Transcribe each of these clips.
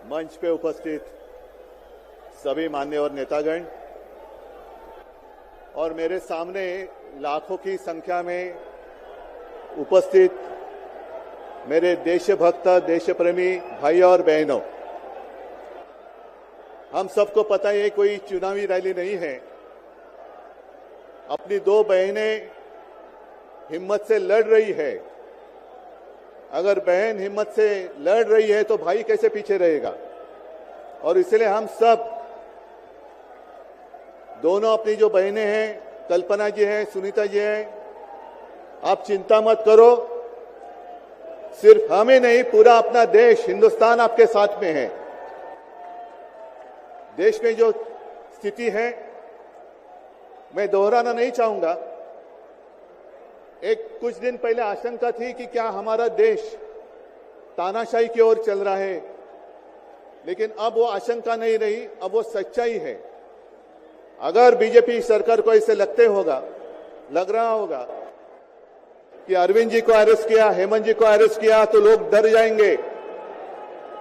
मंच पे उपस्थित सभी मान्यवर नेतागण और मेरे सामने लाखों की संख्या में उपस्थित मेरे देशभक्त देशप्रेमी भाई और बहनों, हम सबको पता है कोई चुनावी रैली नहीं है। अपनी दो बहनें हिम्मत से लड़ रही है। अगर बहन हिम्मत से लड़ रही है तो भाई कैसे पीछे रहेगा। और इसलिए हम सब दोनों अपनी जो बहनें हैं, कल्पना जी हैं, सुनीता जी हैं, आप चिंता मत करो। सिर्फ हमें नहीं, पूरा अपना देश हिंदुस्तान आपके साथ में है। देश में जो स्थिति है मैं दोहराना नहीं चाहूंगा। एक कुछ दिन पहले आशंका थी कि क्या हमारा देश तानाशाही की ओर चल रहा है, लेकिन अब वो आशंका नहीं रही, अब वो सच्चाई है। अगर बीजेपी सरकार को ऐसे लग रहा होगा कि अरविंद जी को अरेस्ट किया, हेमंत जी को अरेस्ट किया तो लोग डर जाएंगे,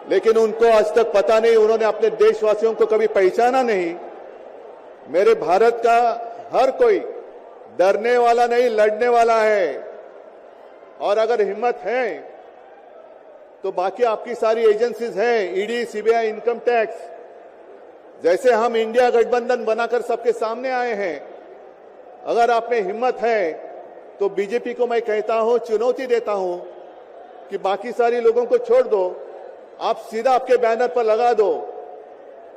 लेकिन उनको आज तक पता नहीं, उन्होंने अपने देशवासियों को कभी पहचाना नहीं। मेरे भारत का हर कोई डरने वाला नहीं, लड़ने वाला है। और अगर हिम्मत है तो बाकी आपकी सारी एजेंसीज हैं, ईडी, सीबीआई, इनकम टैक्स, जैसे हम इंडिया गठबंधन बनाकर सबके सामने आए हैं। अगर आप में हिम्मत है तो बीजेपी को मैं कहता हूं, चुनौती देता हूं कि बाकी सारी लोगों को छोड़ दो, आप सीधा आपके बैनर पर लगा दो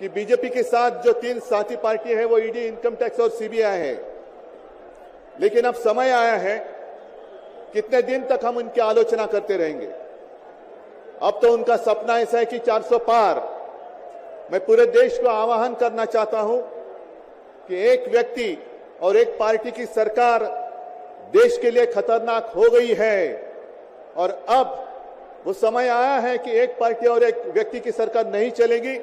कि बीजेपी के साथ जो तीन साथी पार्टी है वो ईडी, इनकम टैक्स और सीबीआई है। लेकिन अब समय आया है, कितने दिन तक हम उनकी आलोचना करते रहेंगे। अब तो उनका सपना ऐसा है कि 400 पार। मैं पूरे देश को आह्वान करना चाहता हूं कि एक व्यक्ति और एक पार्टी की सरकार देश के लिए खतरनाक हो गई है और अब वो समय आया है कि एक पार्टी और एक व्यक्ति की सरकार नहीं चलेगी।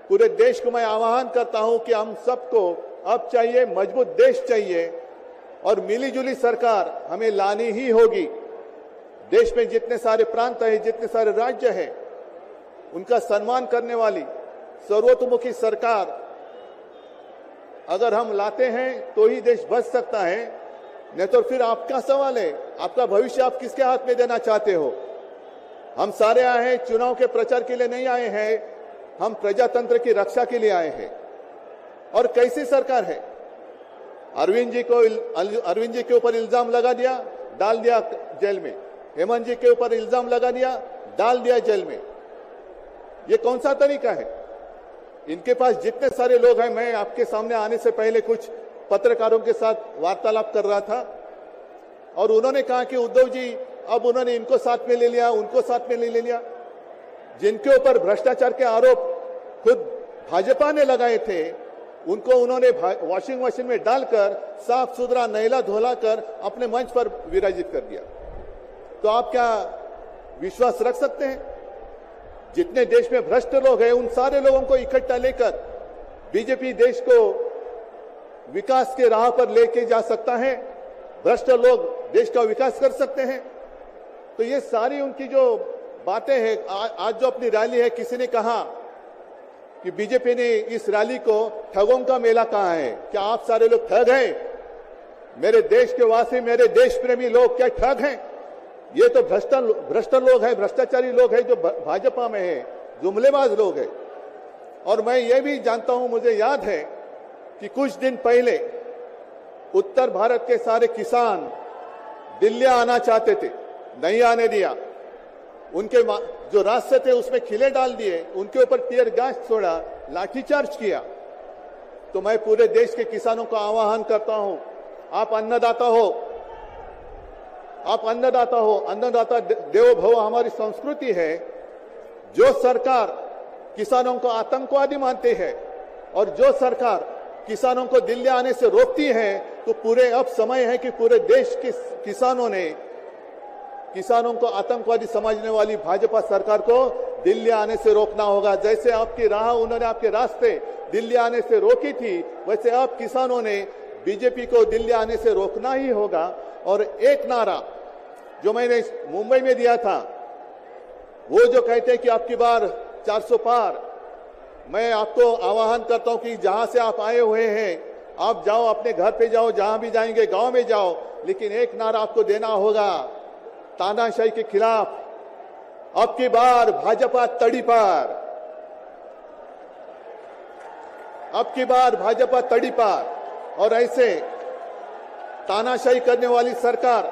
पूरे देश को मैं आह्वान करता हूं कि हम सबको अब चाहिए, मजबूत देश चाहिए और मिलीजुली सरकार हमें लानी ही होगी। देश में जितने सारे प्रांत हैं, जितने सारे राज्य हैं, उनका सम्मान करने वाली सर्वतोमुखी सरकार अगर हम लाते हैं तो ही देश बच सकता है, नहीं तो फिर आपका सवाल है, आपका भविष्य आप किसके हाथ में देना चाहते हो। हम सारे आए हैं चुनाव के प्रचार के लिए नहीं आए हैं, हम प्रजातंत्र की रक्षा के लिए आए हैं। और कैसी सरकार है, अरविंद जी के ऊपर इल्जाम लगा दिया, डाल दिया जेल में। हेमंत जी के ऊपर इल्जाम लगा दिया, डाल दिया जेल में। ये कौन सा तरीका है। इनके पास जितने सारे लोग हैं, मैं आपके सामने आने से पहले कुछ पत्रकारों के साथ वार्तालाप कर रहा था और उन्होंने कहा कि उद्धव जी अब उन्होंने इनको साथ में ले लिया, उनको साथ में ले लिया। जिनके ऊपर भ्रष्टाचार के आरोप खुद भाजपा ने लगाए थे, उनको उन्होंने वॉशिंग मशीन में डालकर साफ सुथरा नहला धोला कर अपने मंच पर विराजित कर दिया। तो आप क्या विश्वास रख सकते हैं। जितने देश में भ्रष्ट लोग हैं, उन सारे लोगों को इकट्ठा लेकर बीजेपी देश को विकास के राह पर लेके जा सकता है। भ्रष्ट लोग देश का विकास कर सकते हैं। तो ये सारी उनकी जो बातें हैं, आज जो अपनी रैली है, किसी ने कहा कि बीजेपी ने इस रैली को ठगों का मेला कहा है। क्या आप सारे लोग ठग हैं। मेरे देश के वासी, मेरे देश प्रेमी लोग क्या ठग हैं। ये तो भ्रष्ट लोग हैं, भ्रष्टाचारी लोग हैं जो भाजपा में है, जुमलेबाज लोग हैं। और मैं ये भी जानता हूं, मुझे याद है कि कुछ दिन पहले उत्तर भारत के सारे किसान दिल्ली आना चाहते थे, नहीं आने दिया। उनके जो रास्ते थे उसमें खिले डाल दिए, उनके ऊपर टीयर गैस छोड़ा, लाठीचार्ज किया। तो मैं पूरे देश के किसानों का आह्वान करता हूं, आप अन्नदाता हो, आप अन्नदाता हो, अन्नदाता देवो भव हमारी संस्कृति है। जो सरकार किसानों को आतंकवादी मानते हैं और जो सरकार किसानों को दिल्ली आने से रोकती है, तो पूरे अब समय है कि पूरे देश के किसानों ने किसानों को आतंकवादी समझने वाली भाजपा सरकार को दिल्ली आने से रोकना होगा। जैसे आपकी राह, उन्होंने आपके रास्ते दिल्ली आने से रोकी थी, वैसे अब किसानों ने बीजेपी को दिल्ली आने से रोकना ही होगा। और एक नारा जो मैंने मुंबई में दिया था, वो जो कहते हैं कि आपकी बार 400 पार। मैं आपको आह्वान करता हूं कि जहां से आप आए हुए हैं आप जाओ, अपने घर पे जाओ, जहां भी जाएंगे गांव में जाओ, लेकिन एक नारा आपको देना होगा तानाशाही के खिलाफ। अब की बार भाजपा तड़ी पार, अब की बार भाजपा तड़ी पार। और ऐसे तानाशाही करने वाली सरकार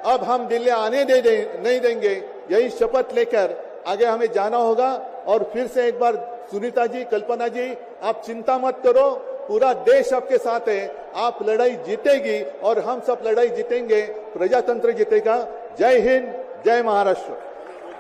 अब हम दिल्ली आने नहीं देंगे। यही शपथ लेकर आगे हमें जाना होगा। और फिर से एक बार सुनीता जी, कल्पना जी, आप चिंता मत करो, पूरा देश आपके साथ है। आप लड़ाई जीतेगी और हम सब लड़ाई जीतेंगे, प्रजातंत्र जीतेगा। जय हिंद, जय महाराष्ट्र।